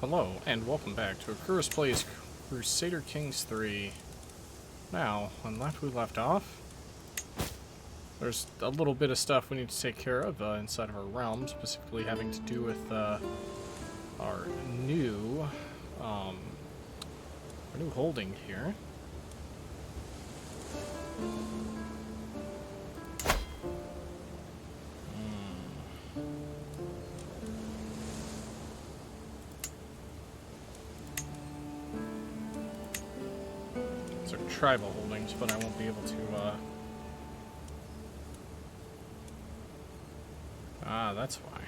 Hello, and welcome back to Akura's Plays Crusader Kings III. Now, when we left off, there's a little bit of stuff we need to take care of inside of our realm, specifically having to do with our new holding here. Tribal holdings, but I won't be able to, that's why.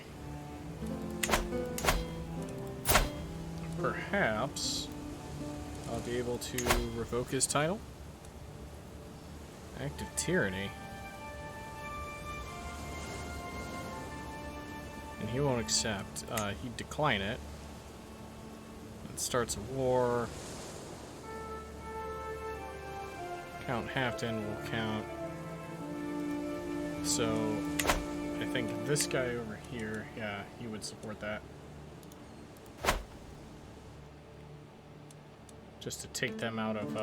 Perhaps I'll be able to revoke his title? Active tyranny. And he won't accept. He'd decline it. It starts a war. Count Hafton will count. So, I think this guy over here, yeah, he would support that. Just to take them out of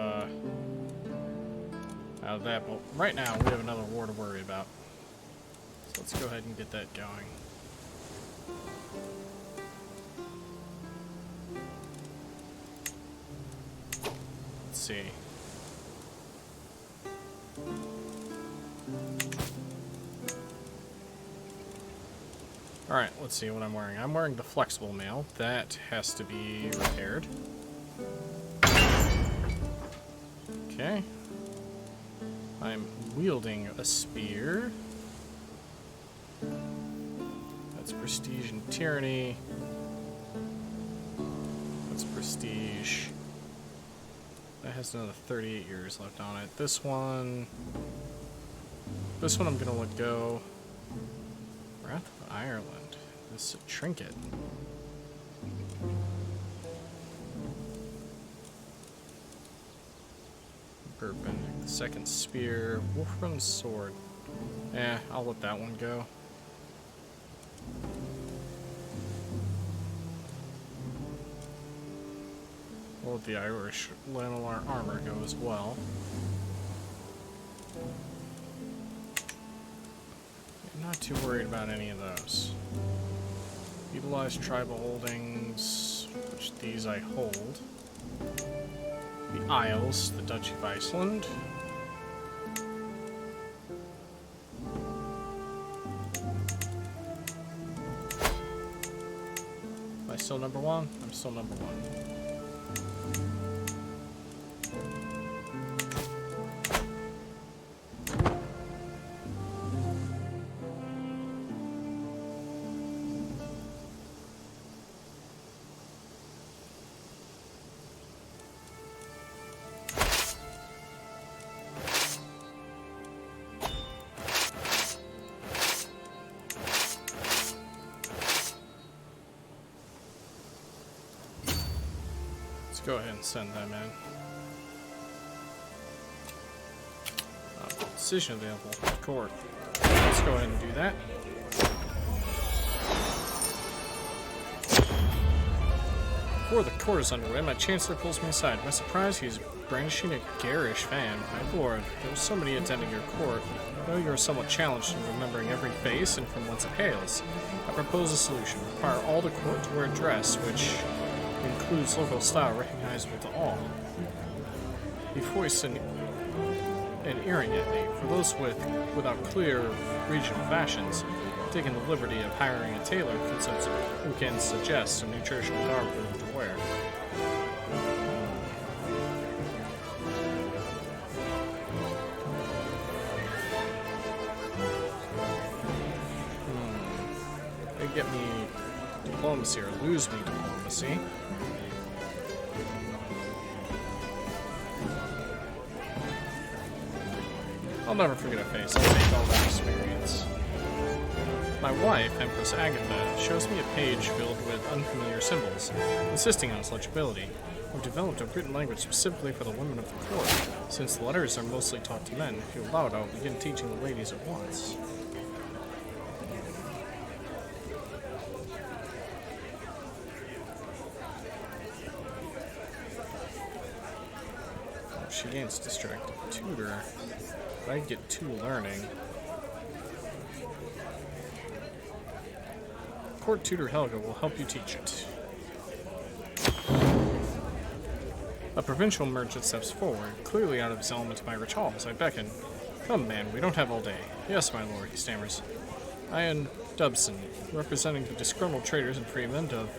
that. But right now, we have another war to worry about. So let's go ahead and get that going. Let's see. Alright, let's see what I'm wearing. I'm wearing the flexible mail. That has to be repaired. Okay. I'm wielding a spear. That's prestige and tyranny. That's prestige. That has another 38 years left on it. This one I'm gonna let go. Wrath of Ireland. This is a trinket. Bourbon. The second spear. Wolfram's sword. I'll let that one go. We'll let the Irish Lamellar armor go as well. I'm not too worried about any of those. Utilize tribal holdings, which these I hold. The Isles, the Duchy of Iceland. Am I still number one? I'm still number one. Go ahead and send them in. Decision available. Court. Let's go ahead and do that. Before the court is underway, my chancellor pulls me aside. To my surprise, he is brandishing a garish fan. My lord, there are so many attending your court. I know you are somewhat challenged in remembering every face and from whence it hails. I propose a solution. Require all the court to wear a dress which includes local style recognizable to all. He foists an earring at me. For those without clear regional fashions, I've taken the liberty of hiring a tailor who can suggest a new traditional garb for them to wear. They get me diplomacy or lose me diplomacy. I'll never forget a face. I'll take all that experience. My wife, Empress Agatha, shows me a page filled with unfamiliar symbols, insisting on its legibility. I've developed a written language specifically for the women of the court. Since the letters are mostly taught to men, if you allow it, I'll begin teaching the ladies at once. She gains distracted tutor. But I get 2 learning. Court tutor Helga will help you teach it. A provincial merchant steps forward, clearly out of his element to my rich halls. I beckon. Come, man, we don't have all day. Yes, my lord, he stammers. I am Dubson, representing the disgruntled traders and freemen of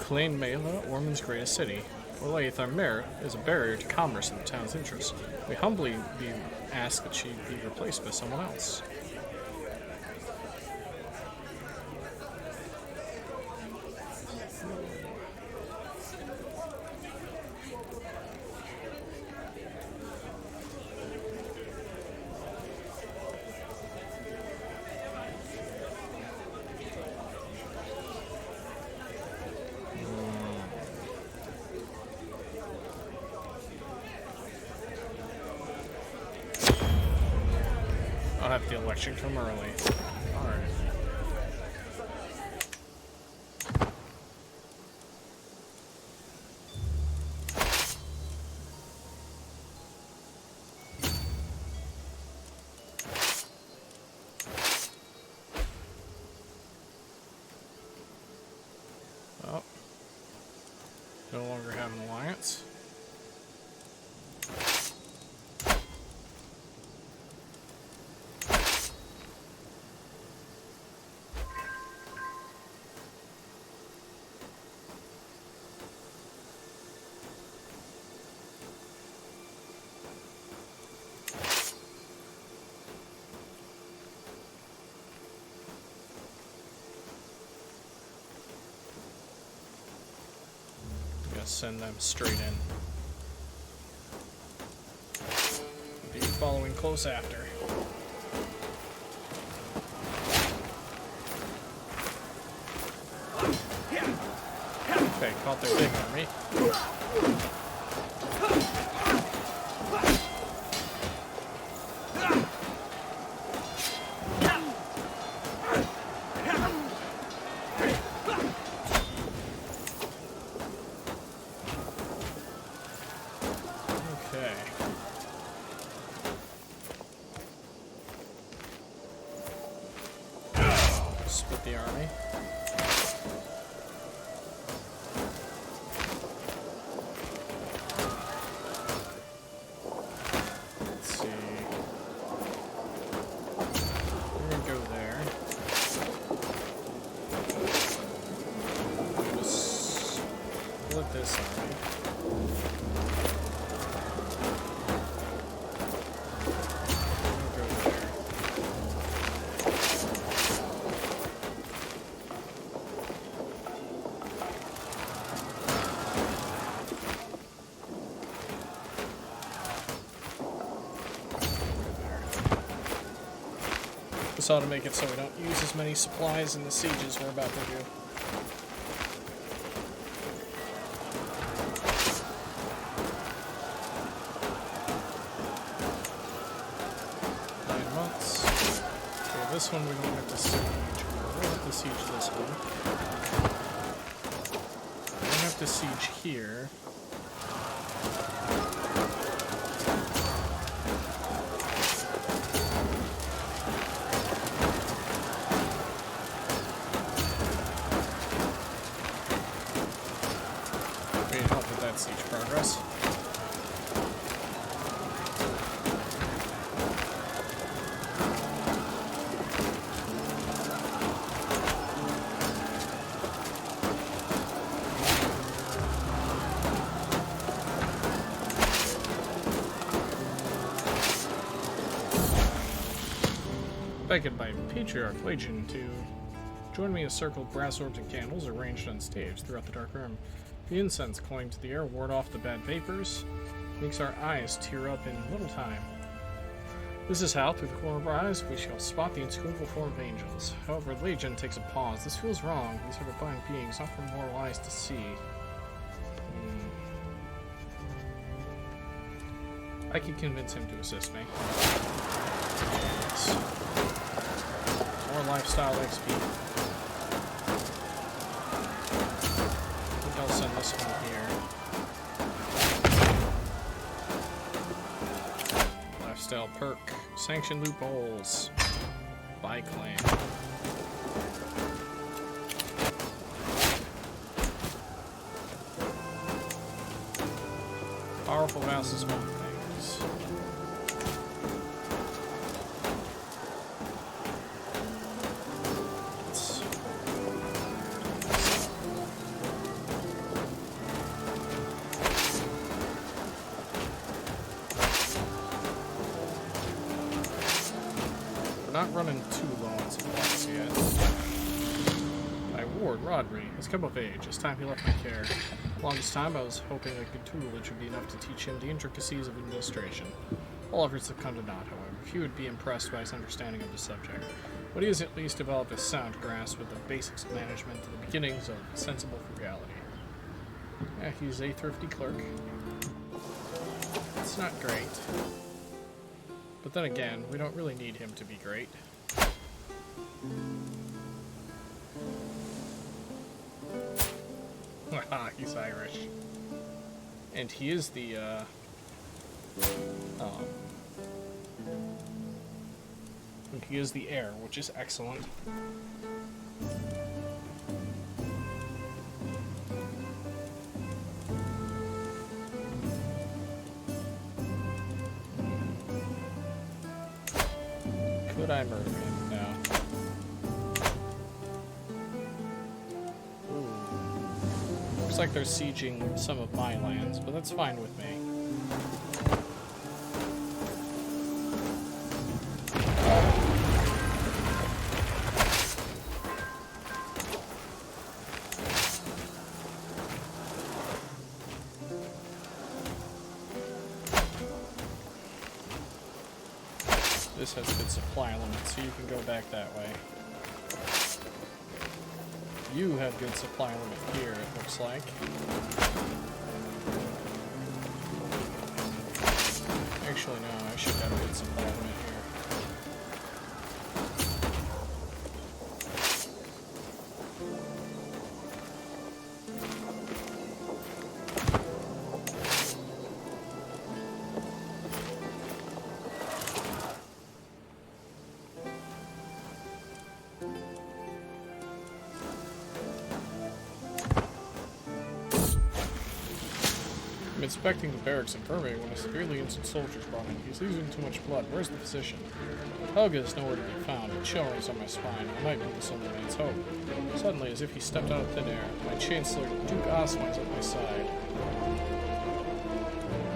Klein Mela, Ormond's greatest city. Olathe, our mayor, is a barrier to commerce in the town's interests. We humbly ask that she be replaced by someone else. I'll have the election come early. Alright. Oh. No longer have an alliance. Send them straight in. Be following close after. Okay, caught their big army. Split the army. Let's see. We're gonna go there. Just split this army. This ought to make it so we don't use as many supplies in the sieges we're about to do. Okay, this one we don't have to siege. We'll have to siege this one. We don't have to siege here. Siege progress. Beckoned by Patriarch Legion to join me in a circle of brass orbs and candles arranged on stage throughout the dark room. The incense cloying to the air ward off the bad vapors, makes our eyes tear up in little time. This is how, through the corner of our eyes, we shall spot the inscrutable form of angels. However, Legion takes a pause. This feels wrong. These are divine beings, not for mortal eyes to see. I can convince him to assist me. Yes. More lifestyle XP. I'll send this one here. lifestyle perk. Sanction loopholes. Buy claim. Powerful vassals want things. We're not running too low on supplies yet. My ward, Rodri, has come of age. It's time he left my care. Longest time I was hoping a good tutelage would be enough to teach him the intricacies of administration. All efforts have come to naught, however. Few would be impressed by his understanding of the subject, but he has at least developed a sound grasp with the basics of management and the beginnings of sensible frugality. Yeah, he's a thrifty clerk. It's not great. But then again, we don't really need him to be great. Haha, he's Irish. And he is the, he is the heir, which is excellent. Could I murder him? No. Looks like they're sieging some of my lands, but that's fine with me. This has good supply limits, so you can go back that way. You have good supply limit here, it looks like. Actually, no, I should have good supply limit here. I'm inspecting the barracks infirmary when a severely injured soldier's brought in. He's losing too much blood. Where's the physician? Helga is nowhere to be found. A chill is on my spine. I might be this only man's hope. Suddenly, as if he stepped out of thin air, my chancellor, Duke Oswine, is at my side.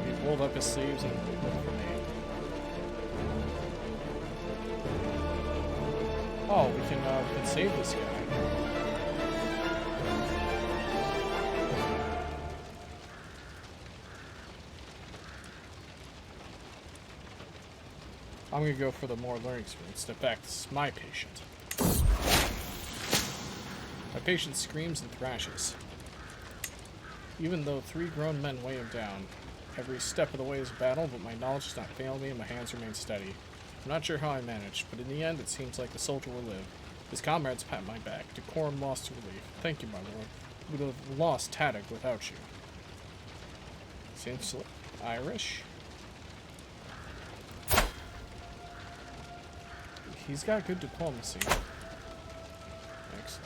He rolled up his sleeves and looked for me. Oh, we can save this guy. I'm going to go for the more learning experience. Step back. This is my patient. My patient screams and thrashes. Even though 3 grown men weigh him down, every step of the way is a battle, but my knowledge does not fail me and my hands remain steady. I'm not sure how I managed, but in the end it seems like the soldier will live. His comrades pat my back. Decorum lost to relief. Thank you, my lord. We would have lost Taddig without you. Seems Irish? He's got good diplomacy. Excellent.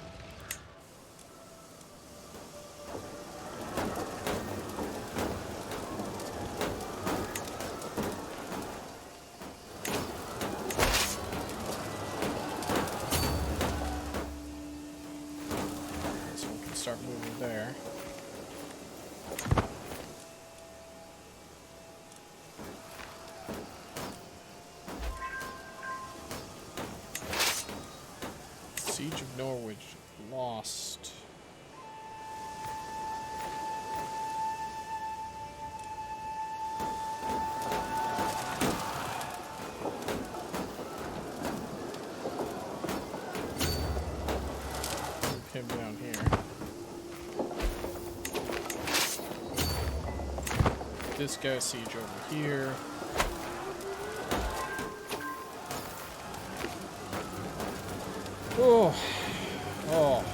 So we can start moving there. Siege of Norwich lost. Move him down here. This guy siege over here. Oh, oh.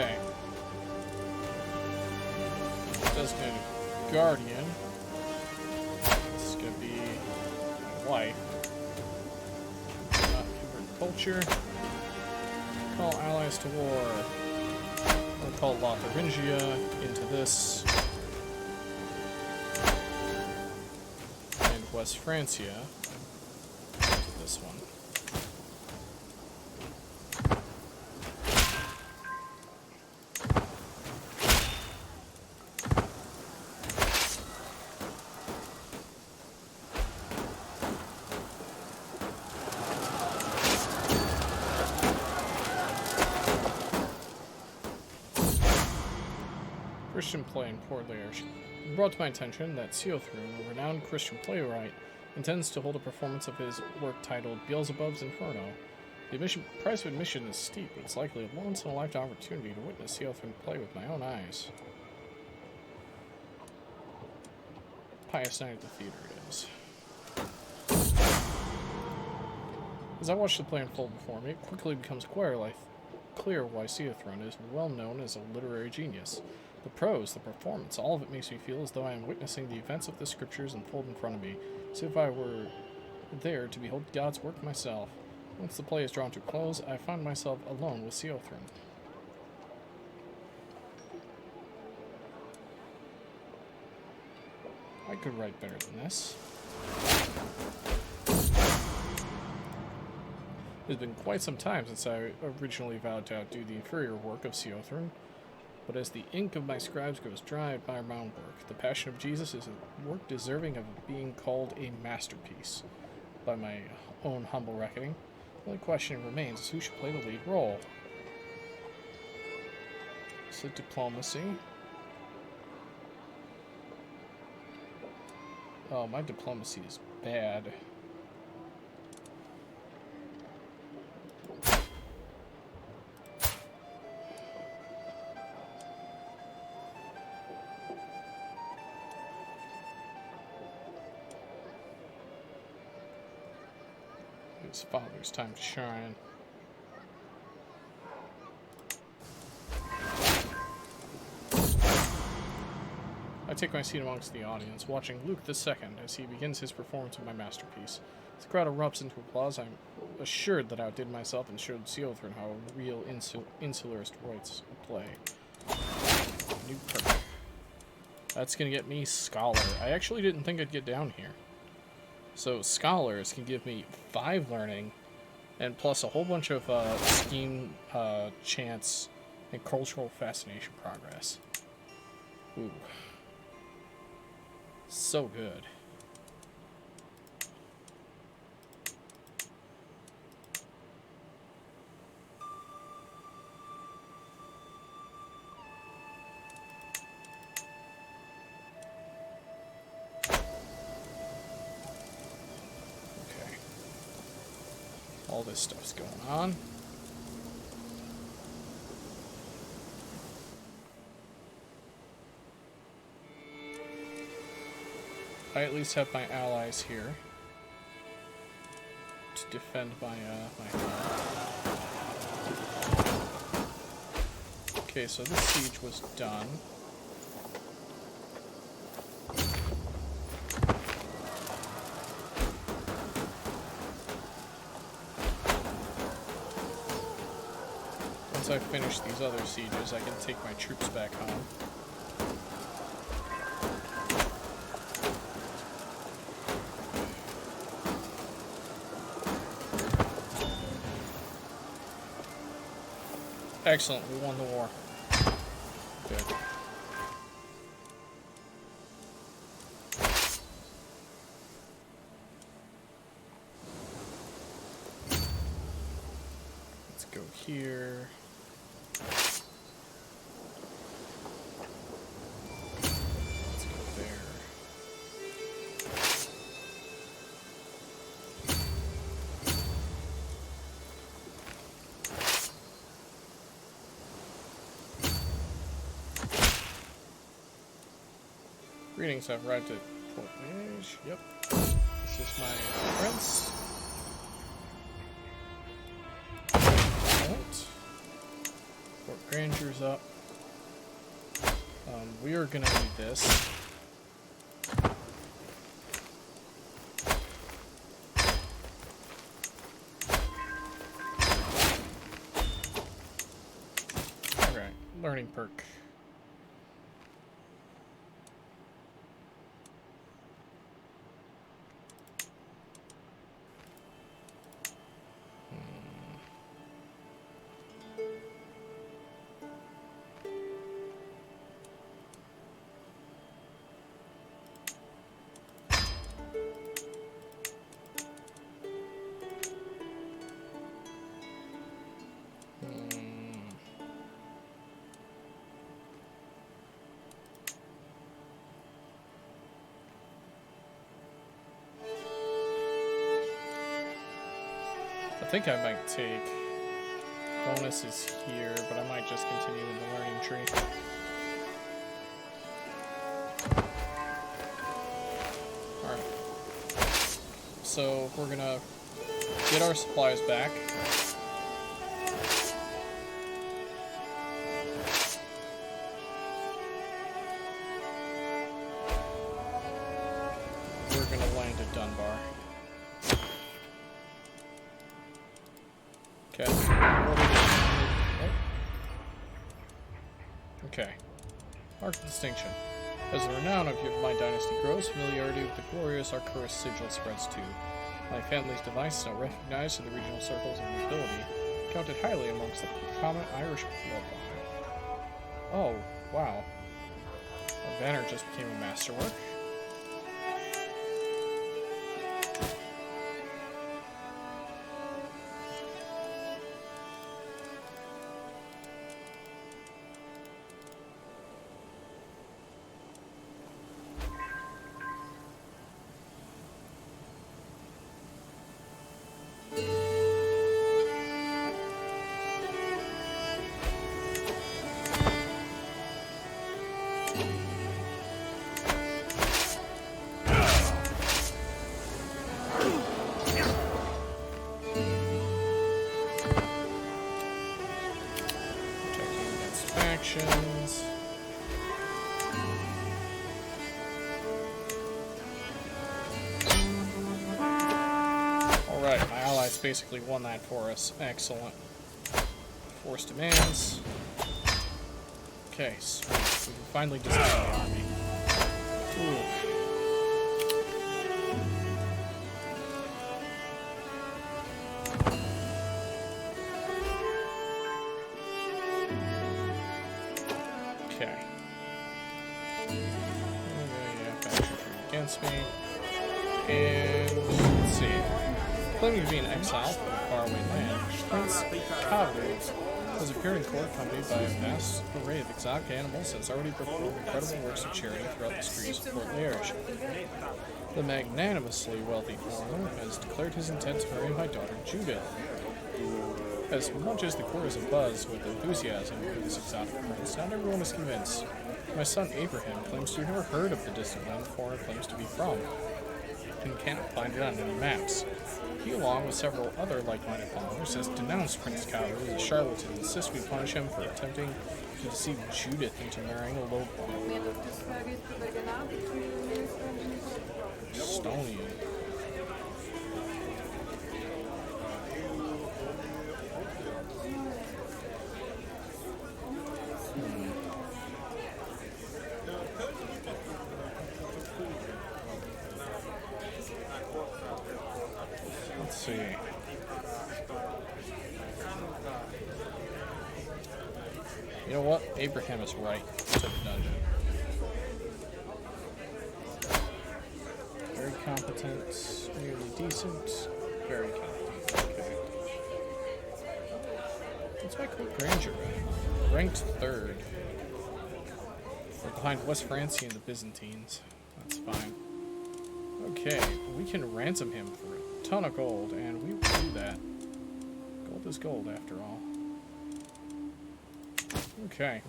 Okay. Designated guardian. This is gonna be my wife. Convert culture. Call allies to war. I'll call Lotharingia into this. And West Francia into this one. Christian play in Port Lairge. It brought to my attention that Seothrun, a renowned Christian playwright, intends to hold a performance of his work titled Beelzebub's Inferno. The price of admission is steep, but it's likely a once-in-a-lifetime opportunity to witness Seothrun play with my own eyes. Pious night at the theater it is. As I watch the play unfold before me, it quickly becomes clear why Seothrun is well known as a literary genius. The prose, the performance, all of it makes me feel as though I am witnessing the events of the scriptures unfold in front of me, as if I were there to behold God's work myself. Once the play is drawn to a close, I find myself alone with Seothrun. I could write better than this. It has been quite some time since I originally vowed to outdo the inferior work of Seothrun. But as the ink of my scribes goes dry by my own work, the Passion of Jesus is a work deserving of being called a masterpiece. By my own humble reckoning, the only question remains is who should play the lead role. Is it diplomacy? Oh, my diplomacy is bad. His father's time to shine. I take my seat amongst the audience, watching Luke II as he begins his performance of my masterpiece. As the crowd erupts into applause, I'm assured that I outdid myself and showed Seothrun how real insularist writes play. New perk. That's gonna get me Scholar. I actually didn't think I'd get down here. So Scholars can give me 5 learning, and plus a whole bunch of scheme, chance, and cultural fascination progress. Ooh. So good. All this stuff's going on. I at least have my allies here to defend my home. Okay, so this siege was done. Once I finish these other sieges, I can take my troops back home. Excellent, we won the war. Good. Let's go here. Let's go there. Greetings, I've arrived at Port Lairge. Yep. This is my prince. Right. Port Granger's up. We are gonna need this. Alright, learning perk. I think I might take bonuses here, but I might just continue in the learning tree. Alright. So we're gonna get our supplies back. We're gonna land at Dunbar. Okay. Okay. Mark distinction. As the renown of my dynasty grows, familiarity with the glorious Arcturus sigil spreads too. My family's device is now recognized in the regional circles of nobility, counted highly amongst the common Irish bloodline. Oh, wow. Our banner just became a masterwork. Factions. Alright, my allies basically won that for us. Excellent. Force demands. Okay, sweet. We can finally disband the army. Ooh. Me. And let's see. Claiming to be an exile from a faraway land, Prince Cavaliers has appeared in court accompanied by a vast array of exotic animals and has already performed incredible works of charity throughout the streets of Fort Liège. The magnanimously wealthy foreigner has declared his intent to marry my daughter Judith. As much as the court is abuzz with enthusiasm for this exotic prince, not everyone is convinced. My son Abraham claims to have never heard of the distant land the foreigner claims to be from, and cannot find it on any maps. He, along with several other like-minded followers, has denounced Prince Cowley as a charlatan and insists we punish him for attempting to deceive Judith into marrying a lowborn. Stony. Let's see. You know what? Abraham is right to the dungeon. Very competent, nearly decent, very competent. Okay. What's my Court Granger at? Ranked 3rd. We're behind West Francia and the Byzantines. That's fine. Okay, we can ransom him for a ton of gold, and we will do that. Gold is gold, after all. Okay.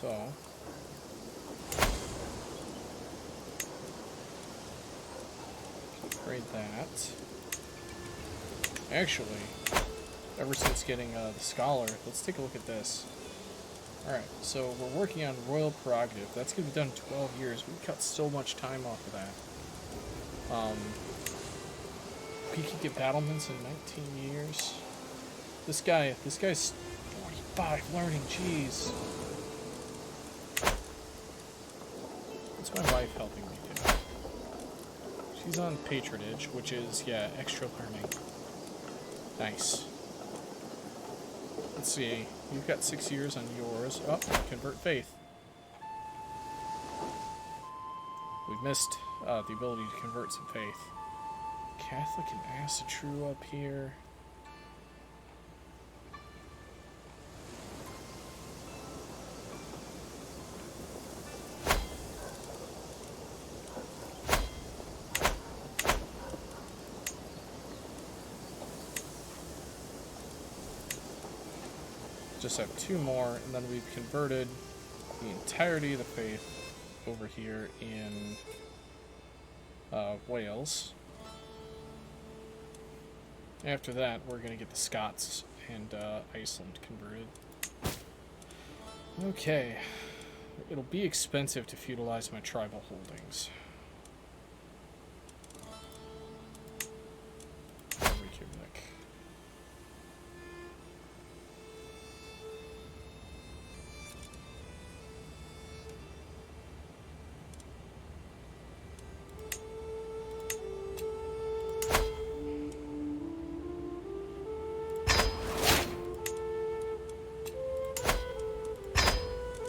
So. Trade that. Actually, ever since getting the scholar, let's take a look at this. Alright, so we're working on royal prerogative. That's going to be done in 12 years. We cut so much time off of that. We could get battlements in 19 years. This guy's 45 learning, jeez. What's my wife helping me do? She's on patronage, which is, yeah, extra learning. Nice. Let's see. You've got 6 years on yours. Oh, convert faith. We've missed the ability to convert some faith. Catholic and Asatru up here. Just have 2 more, and then we've converted the entirety of the faith over here in Wales. After that, we're going to get the Scots and Iceland converted. Okay. It'll be expensive to feudalize my tribal holdings. Reykjavik.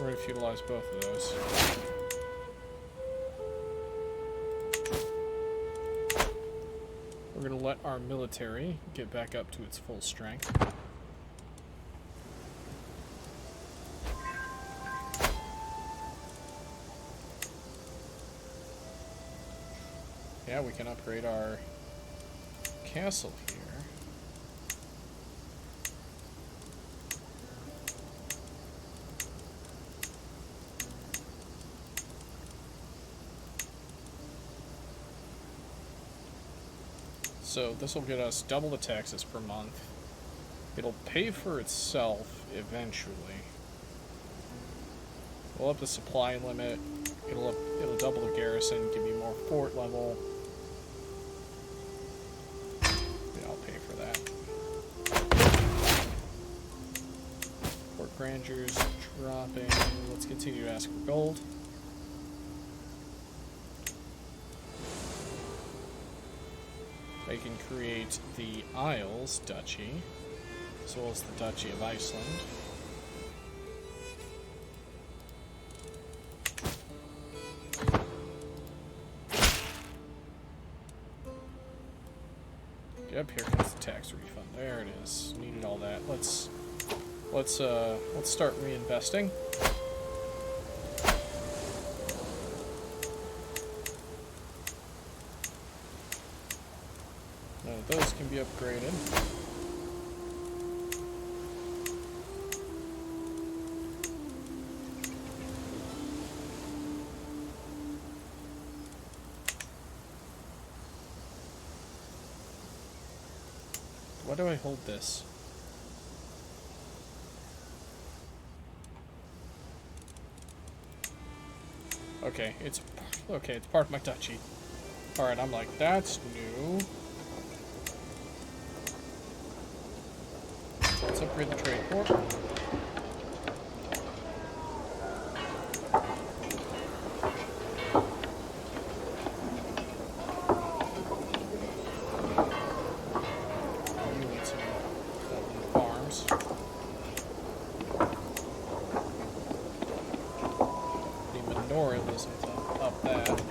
We're going to feudalize both of those. We're going to let our military get back up to its full strength. Yeah, we can upgrade our castle here. So this will get us double the taxes per month. It'll pay for itself eventually. We'll up the supply limit. It'll double the garrison, give you more fort level. Yeah, I'll pay for that. Fort grandeurs dropping. Let's continue to ask for gold. I can create the Isles Duchy, as well as the Duchy of Iceland. Yep, here comes the tax refund. There it is. Needed all that. Let's start reinvesting. Those can be upgraded. Why do I hold this? Okay, it's part of my duchy. Alright, I'm like, that's new. Let's upgrade the trade port. You need some farms. The menorah isn't up that.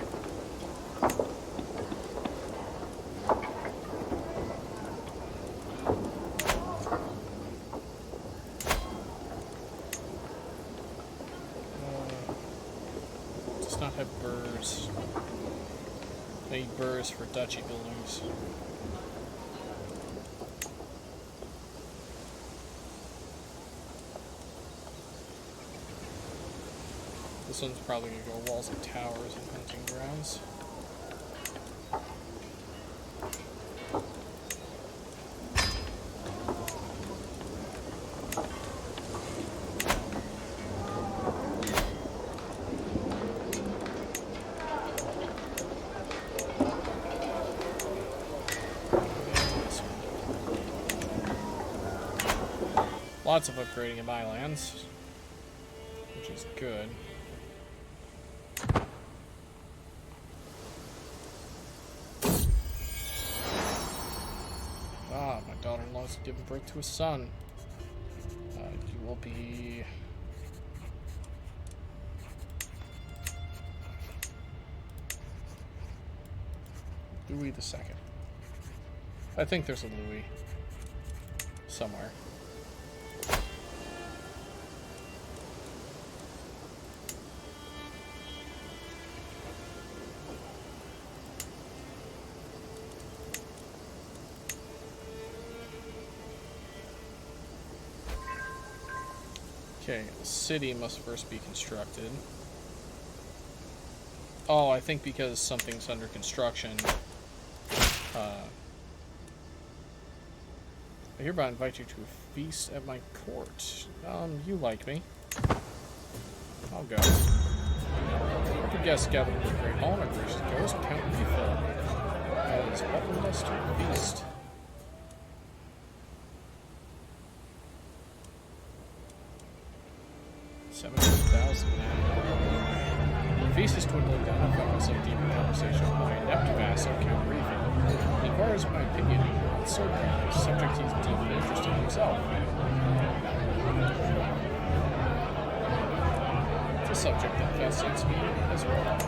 Not have burrs. I need burrs for duchy buildings. This one's probably going to go walls and towers and hunting grounds. Lots of upgrading in my lands, which is good. Ah, my daughter-in-law's giving birth to a son. You will be... Louis II. I think there's a Louis somewhere. Okay, the city must first be constructed. Oh, I think because something's under construction. I hereby invite you to a feast at my court. You like me. I'll go. The guests gathered in the great hall, my gracious ghost, Count Refill. Has welcomed us to a feast. The feast is dwindling down. I found myself deep in conversation with my inept vassal, Count Refill. He inquires my opinion on certain a subject he's deeply interested in himself. It's a subject that fascinates me as well.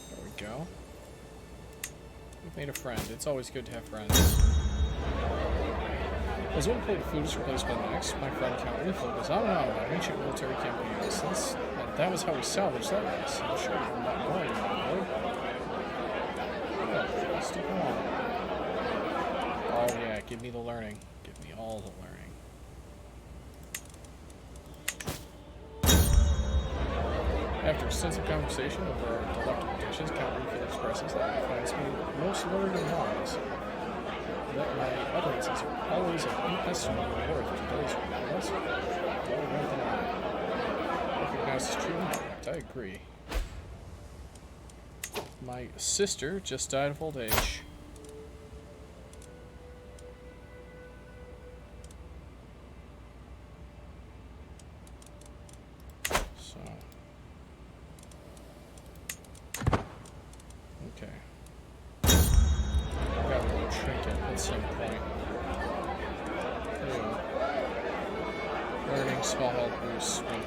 There we go. We've made a friend. It's always good to have friends. As one plate of food is replaced by the next, my friend Count Refill goes on and on about ancient military campaigns. That was how we salvaged that race. I'm sure you're not going anymore. Yeah, stick along. Oh yeah, give me the learning. Give me all the learning. After extensive conversation over our delectable dishes, Count Refill expresses that he finds me most learned and wise. That my utterances are always of inestimable worth to those who are less well-read than I. Recognize this true impact. I agree. My sister just died of old age. So. Okay. Trinket at some point. Ew. Learning small health boosts when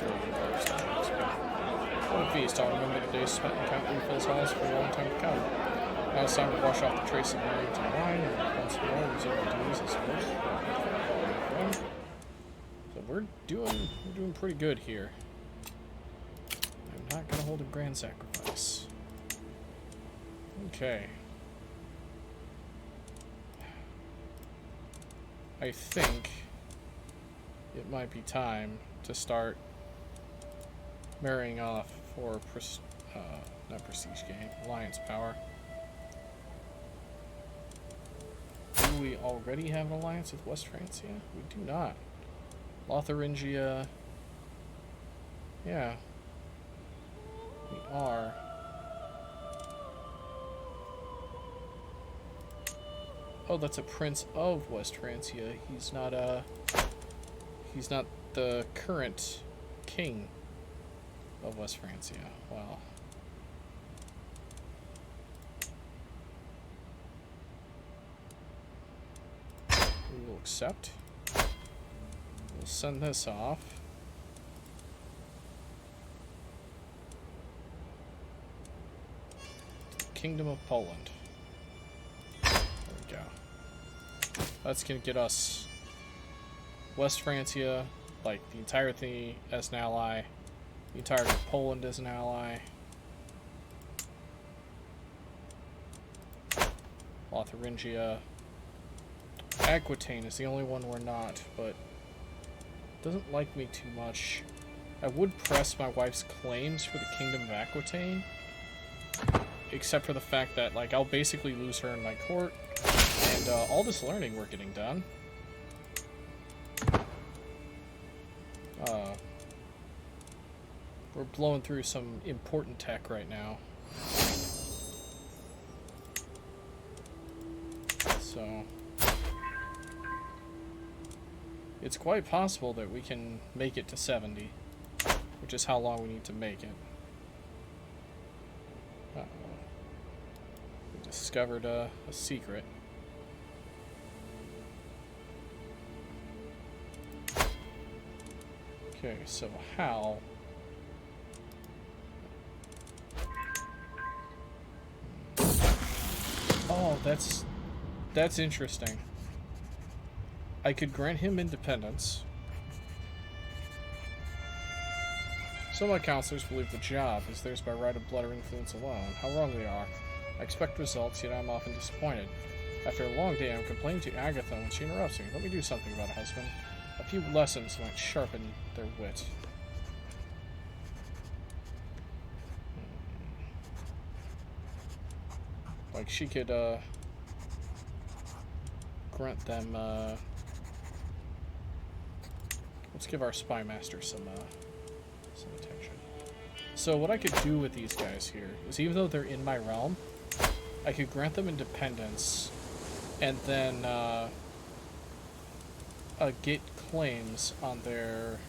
what a feast. I'll remember the days spent in Count Refill's halls for a long time to come. Now it's time to wash off the trace of learning to wine and once more resume the duties as host. So we're doing pretty good here. I'm not gonna hold a grand sacrifice. Okay. I think it might be time to start marrying off for not prestige gain, alliance power. Do we already have an alliance with West Francia? We do not. Lotharingia. Yeah. We are. Oh, that's a prince of West Francia. He's not the current king of West Francia. Wow. We will accept. We'll send this off. Kingdom of Poland. There we go. That's gonna get us West Francia, like the entire thing as an ally, the entirety of Poland as an ally, Lotharingia. Aquitaine is the only one we're not, but doesn't like me too much. I would press my wife's claims for the Kingdom of Aquitaine, except for the fact that, like, I'll basically lose her in my court, and all this learning we're getting done. We're blowing through some important tech right now. So... it's quite possible that we can make it to 70, which is how long we need to make it. Uh-oh. We discovered a secret. Okay, so how... Oh, that's interesting. I could grant him independence. Some of my counselors believe the job is theirs by right of blood or influence alone. How wrong they are. I expect results, yet I'm often disappointed. After a long day, I'm complaining to Agatha when she interrupts me. Let me do something about it, husband. A few lessons might sharpen their wit. Like, she could, grant them, let's give our spy master some attention. So what I could do with these guys here is, even though they're in my realm, I could grant them independence, and then, get claims on their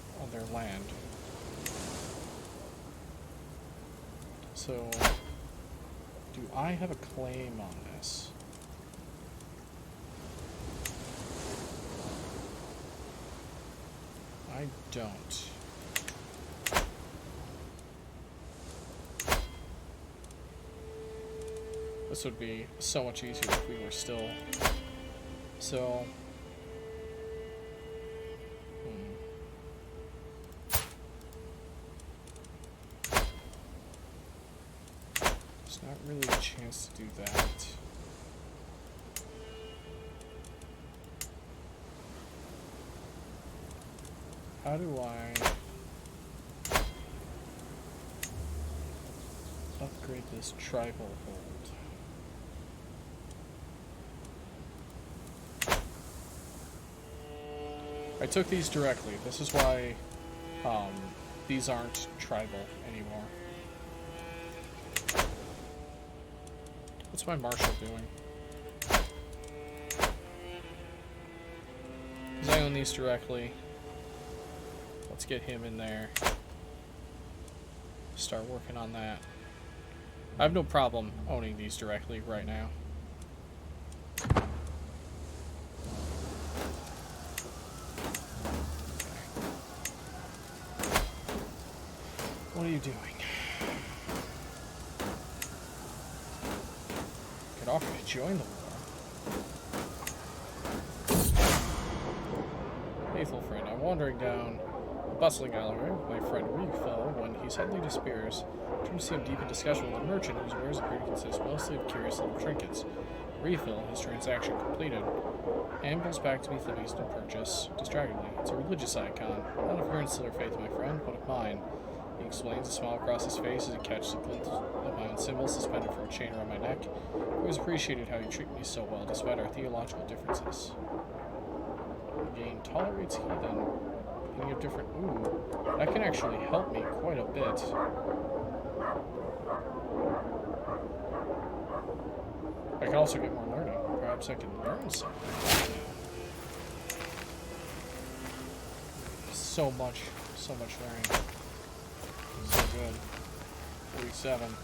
land. So, do I have a claim on this? I don't. This would be so much easier if we were still... So... There's not really a chance to do that. How do I upgrade this tribal hold? I took these directly. This is why these aren't tribal anymore. What's my marshal doing? Because I own these directly. Let's get him in there. Start working on that. I have no problem owning these directly right now. What are you doing? Could offer to join the war. Faithful friend, I'm wandering down a bustling alleyway with my friend Reefel when he suddenly disappears. I turn to see him deep in discussion with a merchant whose wares appear to consist mostly of curious little trinkets. Refill, his transaction completed, ambles back to meet the beast and purchase distractingly. It's a religious icon, not of your insular faith, my friend, but of mine. He explains, a smile across his face as he catches a glint of my own symbol suspended from a chain around my neck. I always appreciated how you treat me so well, despite our theological differences. Again, tolerates heathen. Any of different... Ooh, that can actually help me quite a bit. I can also get more learning. Perhaps I can learn something. So much learning. So good. 47.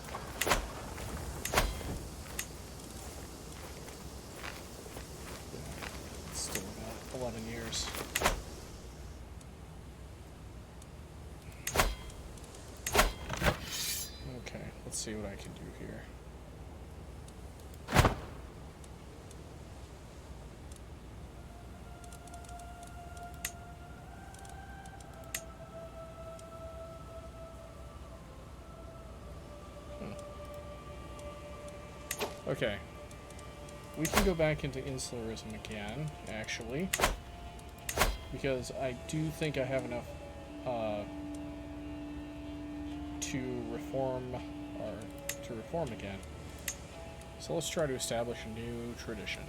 It's still about 11 years. Okay, let's see what I can do here. Okay, we can go back into insularism again, actually, because I do think I have enough to reform again. So let's try to establish a new tradition.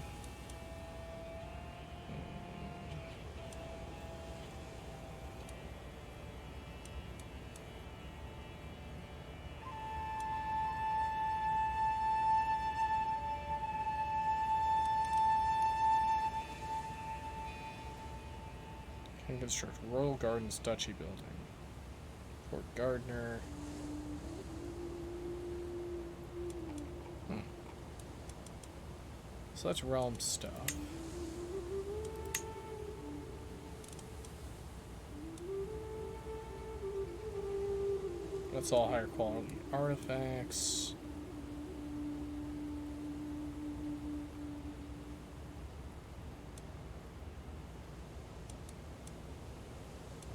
And construct Royal Gardens Duchy building. Fort Gardner. So that's realm stuff. That's all higher quality artifacts.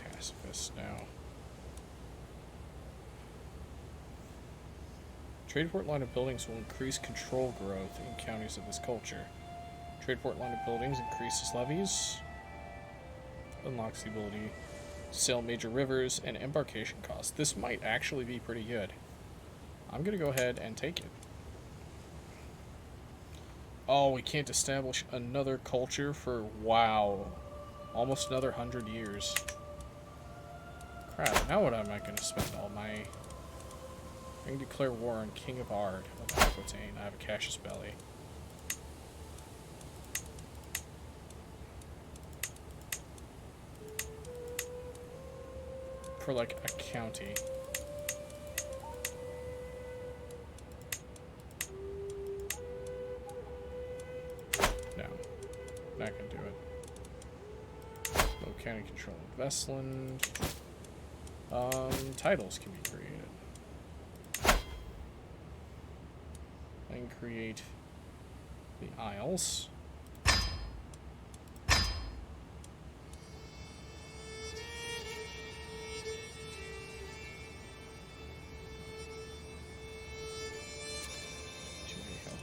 Pacifist now. Tradeport line of buildings will increase control growth in counties of this culture. Tradeport line of buildings increases levies. Unlocks the ability to sail major rivers and embarkation costs. This might actually be pretty good. I'm going to go ahead and take it. Oh, we can't establish another culture for, wow, almost another 100 years. Crap, now what am I going to spend all my... I can declare war on King of Ard of Aquitaine. I have a Cassius Belly. For like a county. No, not gonna do it. Low county control of Vestland. Titles can be created. And create the Isles.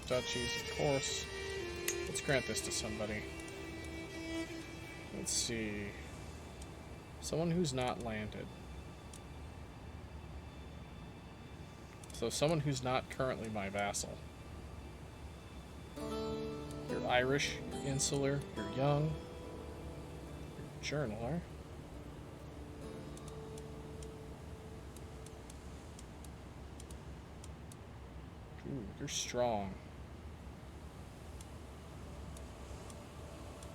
Duchies, of course. Let's grant this to somebody. Let's see. Someone who's not landed. So someone who's not currently my vassal. You're Irish, you're insular, you're young, you're a journaler. Ooh, you're strong.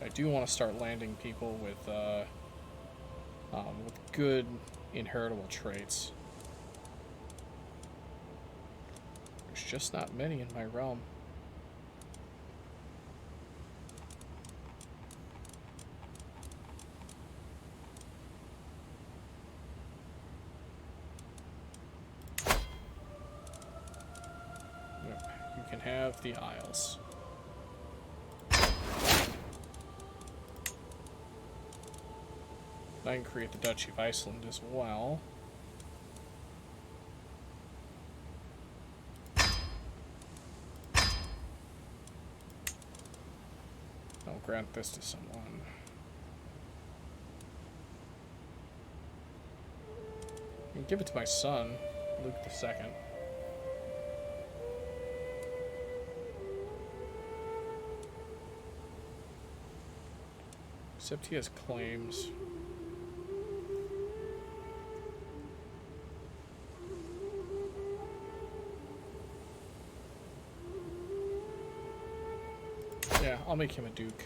I do want to start landing people with good inheritable traits. There's just not many in my realm. Yep, you can have the Isles. I can create the Duchy of Iceland as well. I'll grant this to someone. I can give it to my son, Luke II. Except he has claims. Yeah, I'll make him a duke.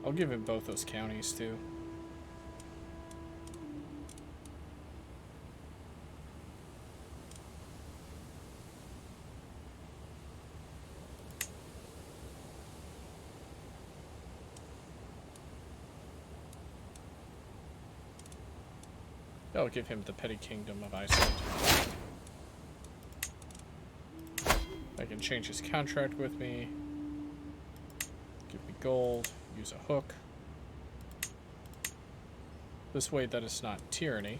I'll give him both those counties, too. I'll give him the petty kingdom of Iceland. I can change his contract with me. Give me gold. Use a hook. This way that is not tyranny.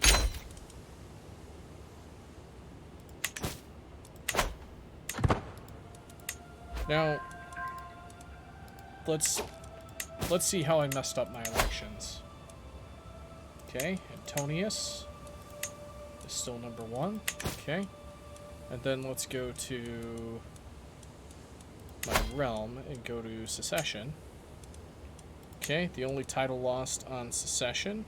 Now, let's see how I messed up my elections. Okay, Antonius is still number 1. Okay. And then let's go to my realm and go to secession. Okay, the only title lost on secession.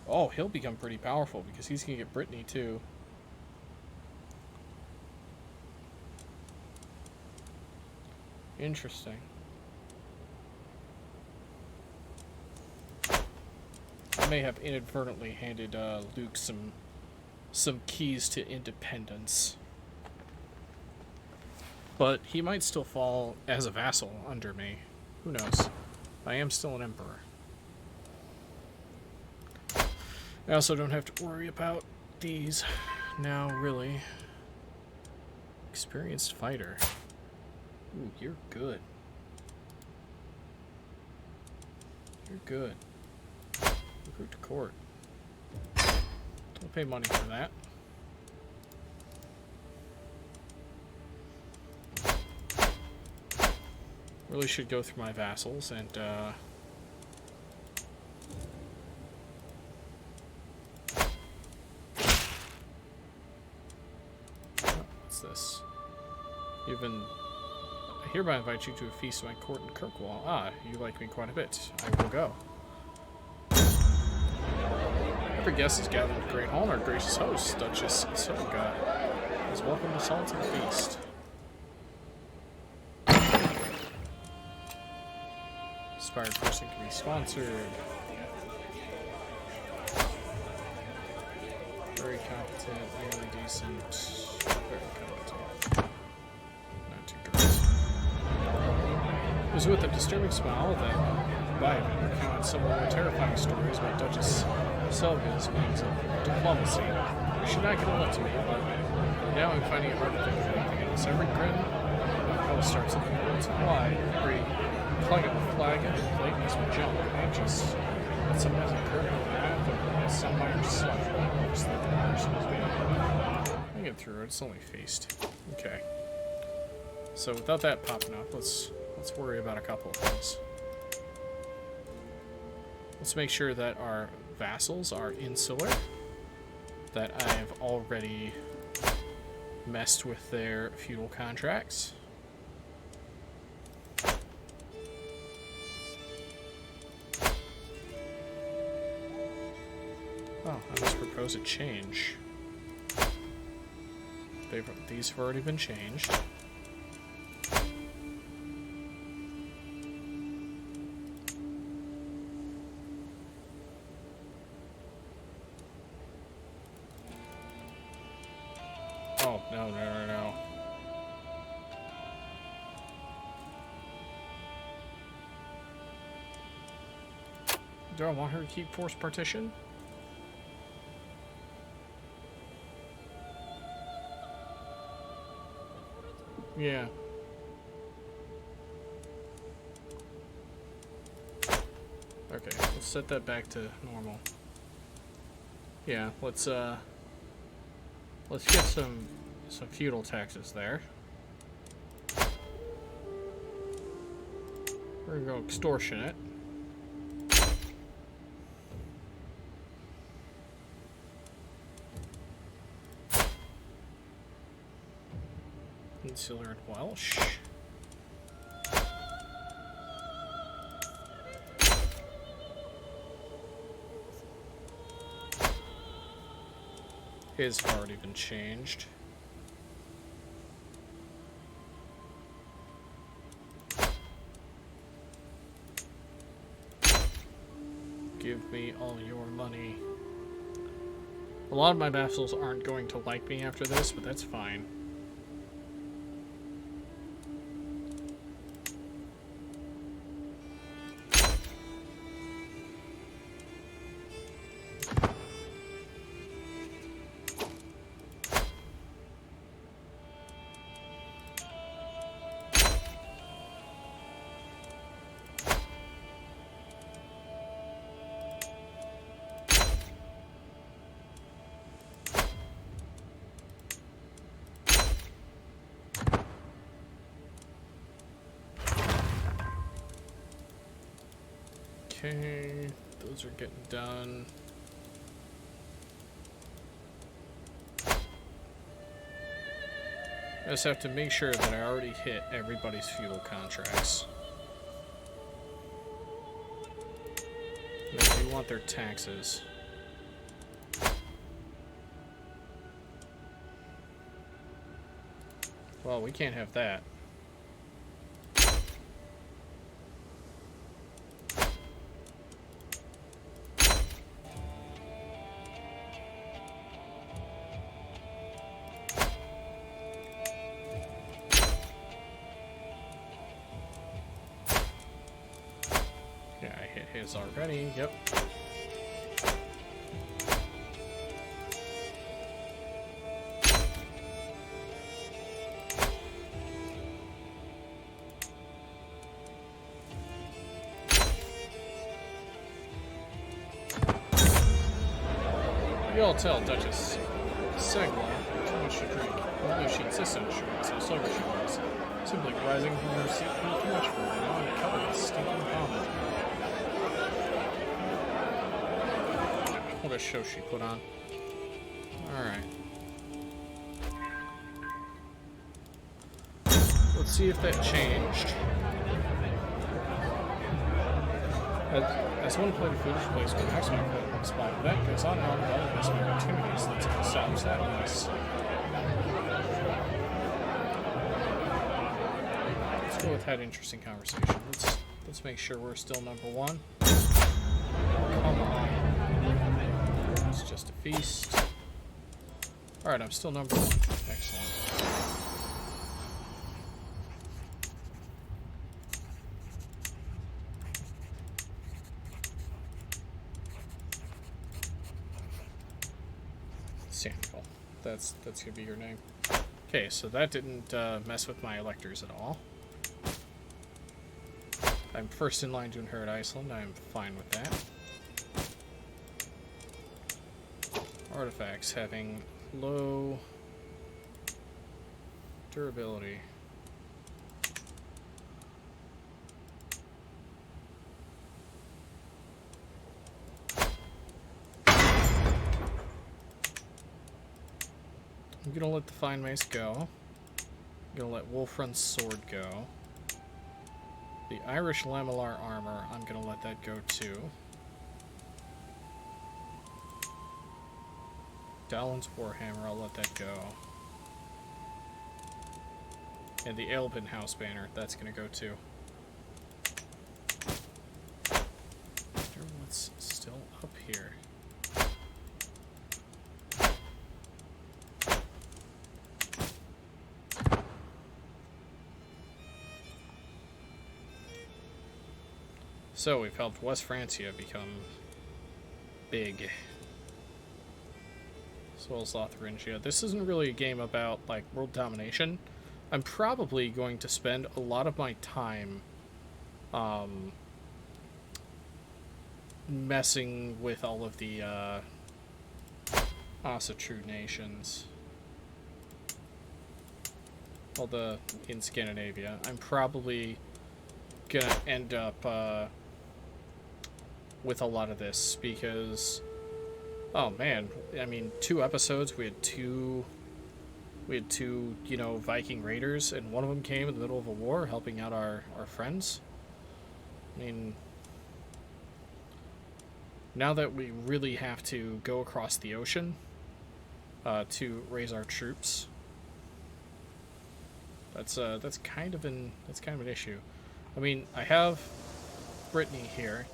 Oh, he'll become pretty powerful because he's going to get Brittany too. Interesting. may have inadvertently handed Luke some keys to independence. But he might still fall as a vassal under me. Who knows? I am still an emperor. I also don't have to worry about these now, really. Experienced fighter. Ooh, you're good. You're good. Recruit to court. Don't pay money for that. Really should go through my vassals and what's this? I hereby invite you to a feast at my court in Kirkwall. Ah, you like me quite a bit. I will go. Every guest is gathered in the great hall, and our gracious host, Duchess Silvergut, is welcome us all to the feast. Inspired person can be sponsored. Very competent, really decent, very competent. Not too great. It was with a disturbing smile that Byron recounted some of the terrifying stories about Duchess Silvergut's means of diplomacy. You should not get a look to me, but now I'm finding it hard to think of anything else. Every grin always starts at the words why. Every plug of the flag and the plate makes me jump. Anxious that something has occurred in the path of some minor slug. Just that the person is being. I get through it. It's only feast. Okay. So without that popping up, let's worry about a couple of things. Let's make sure that our vassals are insular. That I've already messed with their feudal contracts. Oh, I must propose a change. These have already been changed. Oh, no. Do I want her to keep forced partition? Yeah. Okay, let's set that back to normal. Yeah, let's get some feudal taxes there. We're gonna go extortionate. Insular and Welsh. His already been changed. Give me all your money. A lot of my vassals aren't going to like me after this, but that's fine. Okay, those are getting done. I just have to make sure that I already hit everybody's feudal contracts. And I do want their taxes. Well, we can't have that. Yeah, I hit his already. Yep. You all tell Duchess Segla too much to drink, although she insists on showing how sober she was. Simply rising from her seat felt too much for her, now and covered with stinking vomit. What a show she put on. Alright. Let's see if that changed. As one played a foolish place with maximum credit spot, that goes on and on about investment opportunities that solves that mess. Let's go with that interesting conversation. Let's make sure we're still number one. Come on. It's just a feast. Alright, I'm still number one. Excellent. Samuel. That's gonna be your name. Okay, so that didn't mess with my electors at all. I'm first in line to inherit Iceland. I'm fine with that. Artifacts having low durability. I'm gonna let the Fine Mace go. I'm gonna let Wolfrun's sword go. The Irish Lamellar armor, I'm gonna let that go too. Dalin's Warhammer, I'll let that go. And the Aelbin House banner, that's gonna go too. I wonder what's still up here. So we've helped West Francia become big. As well as Lotharingia. This isn't really a game about, like, world domination. I'm probably going to spend a lot of my time messing with all of the Asatru nations. All the in Scandinavia. I'm probably gonna end up with a lot of this because, oh man, I mean, 2 episodes, we had two, you know, Viking raiders, and one of them came in the middle of a war helping out our friends. I mean, now that we really have to go across the ocean to raise our troops, that's kind of an issue. I mean, I have Brittany here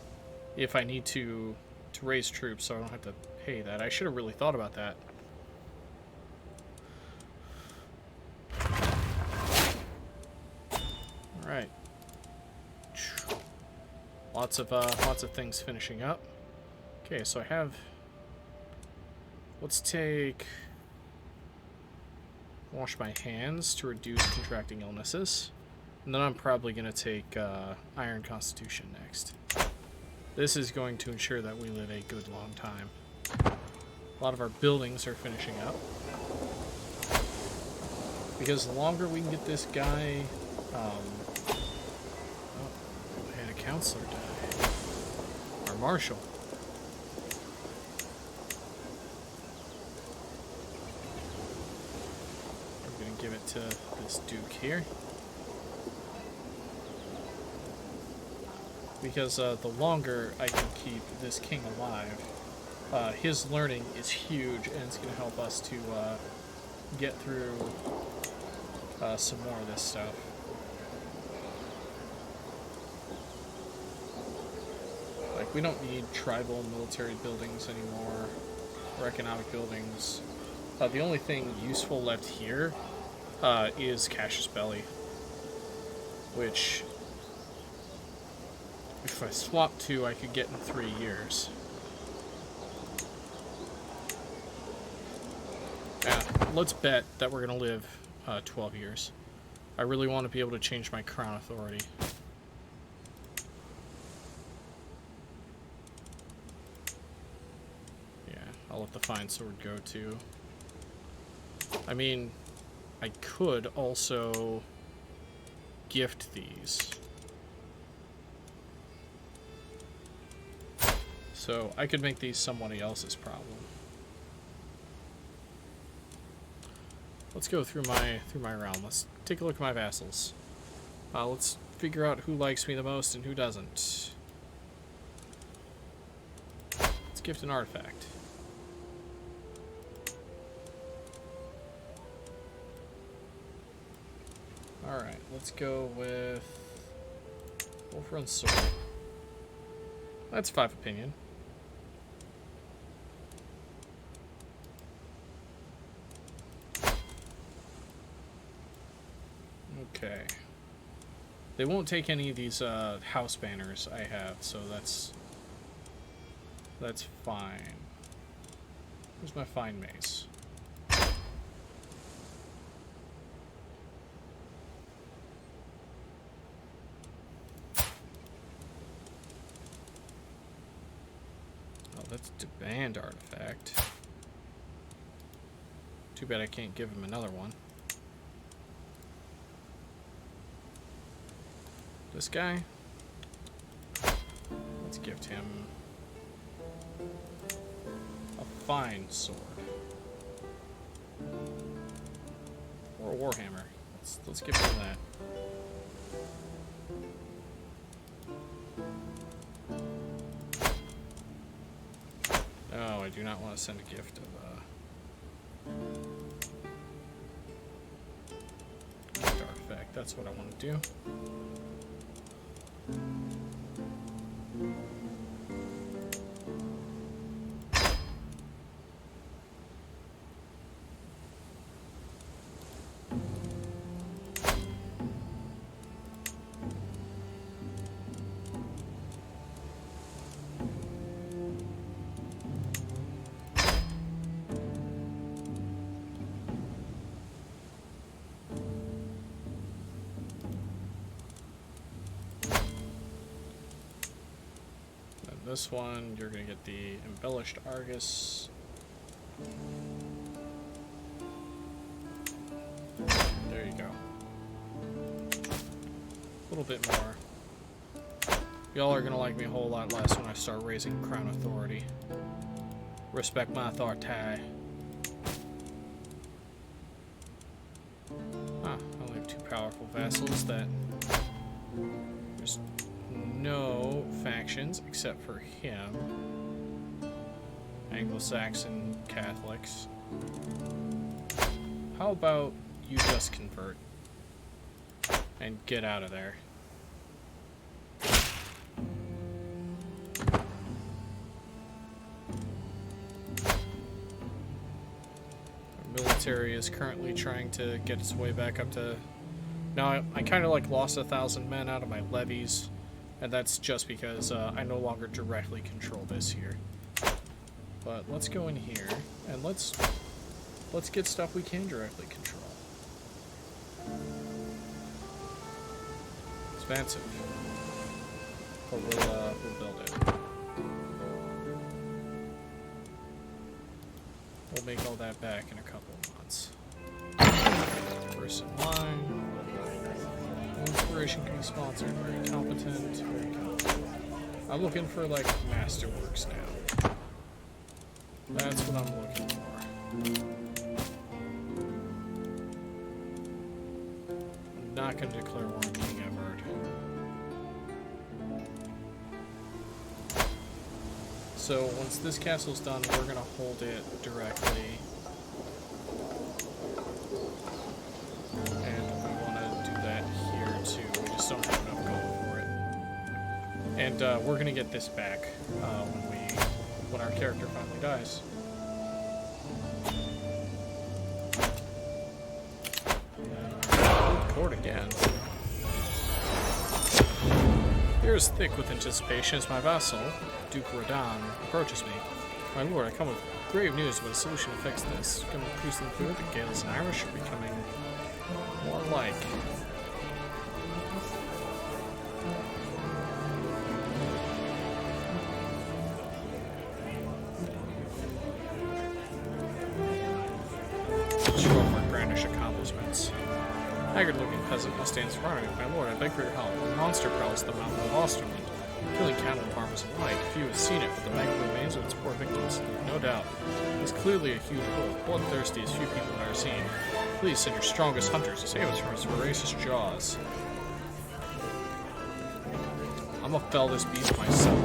if I need to raise troops, so I don't have to pay that. I should have really thought about that. All right. Lots of things finishing up. Okay, so I have. Let's take. Wash my hands to reduce contracting illnesses. And then I'm probably going to take Iron Constitution next. This is going to ensure that we live a good long time. A lot of our buildings are finishing up. Because the longer we can get this guy... oh, we had a counselor die. Our marshal. I'm going to give it to this duke here. Because the longer I can keep this king alive, his learning is huge, and it's going to help us to get through some more of this stuff. Like, we don't need tribal military buildings anymore, or economic buildings. The only thing useful left here is Cassius Belli, which... If I swap 2, I could get in 3 years. Yeah, let's bet that we're going to live 12 years. I really want to be able to change my crown authority. Yeah, I'll let the fine sword go too. I mean, I could also gift these. So I could make these somebody else's problem. Let's go through my realm. Let's take a look at my vassals. Let's figure out who likes me the most and who doesn't. Let's gift an artifact. Alright, let's go with Wolfrun Sword. That's 5 opinion. Okay. They won't take any of these house banners I have, so that's fine. Where's my fine mace? Oh, that's a demand artifact. Too bad I can't give him another one. This guy, let's gift him a fine sword or a warhammer. Let's give him that. Oh, I do not want to send a gift of gift artifact. That's what I want to do. This one, you're going to get the embellished Argus. There you go. A little bit more. Y'all are going to like me a whole lot less when I start raising crown authority. Respect my authority. I only have 2 powerful vassals that... There's no factions except for him. Anglo-Saxon Catholics. How about you just convert and get out of there? Our military is currently trying to get its way back up to... Now, I kind of like lost 1,000 men out of my levies. And that's just because I no longer directly control this here. But let's go in here and let's get stuff we can directly control. Expensive, but we'll build it. We'll make all that back in a couple of months. First in line. Inspiration can be sponsored. Very competent. Very competent. I'm looking for like masterworks now. That's what I'm looking for. I'm not going to declare war on King Edward. So once this castle's done, we're going to hold it directly. Don't have enough gold for it. And we're gonna get this back when our character finally dies. Court again. The air is thick with anticipation as my vassal, Duke Radan, approaches me. My lord, I come with grave news about a solution to fix this. Come increasingly clear that Gaels and Irish are becoming more alike. Haggard-looking peasant now stands in front of me. My lord, I beg for your help. A monster prowls the mountain of Osterland, killing cattle and farmers alike. Few have seen it, but the magma remains of its poor victims. No doubt. It's clearly a huge wolf, bloodthirsty as few people have ever seen. Please send your strongest hunters to save us from its voracious jaws. I'm gonna fell this beast myself.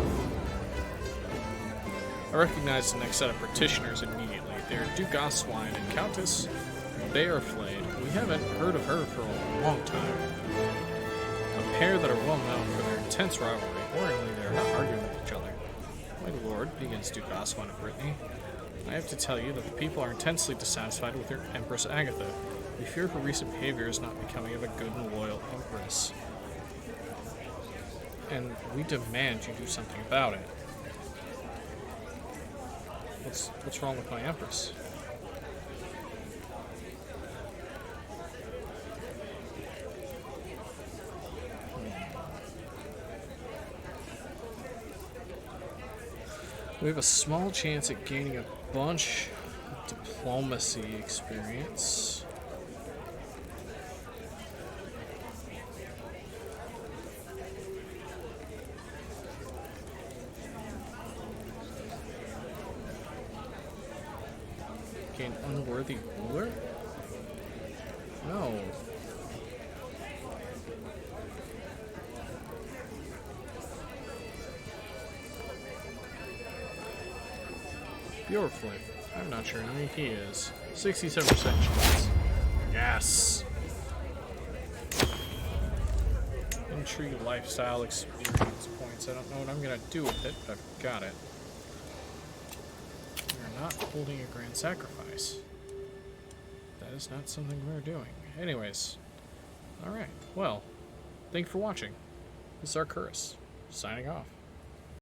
I recognize the next set of petitioners immediately. They are Duke Oswine and Countess Bearflade. We haven't heard of her for a long time. A pair that are well known for their intense rivalry. Worryingly, they are not arguing with each other. My lord, begins Duke Oswine of Brittany, I have to tell you that the people are intensely dissatisfied with their Empress Agatha. We fear her recent behavior is not becoming of a good and loyal empress. And we demand you do something about it. What's wrong with my empress? We have a small chance at gaining a bunch of diplomacy experience. Gain unworthy ruler? No. Bjorflip. I'm not sure how many he is. 67% chance. Yes! Intrigue lifestyle experience points. I don't know what I'm gonna do with it, but I've got it. We're not holding a grand sacrifice. That is not something we're doing. Anyways. Alright. Well, thank you for watching. This is Arcurus, signing off.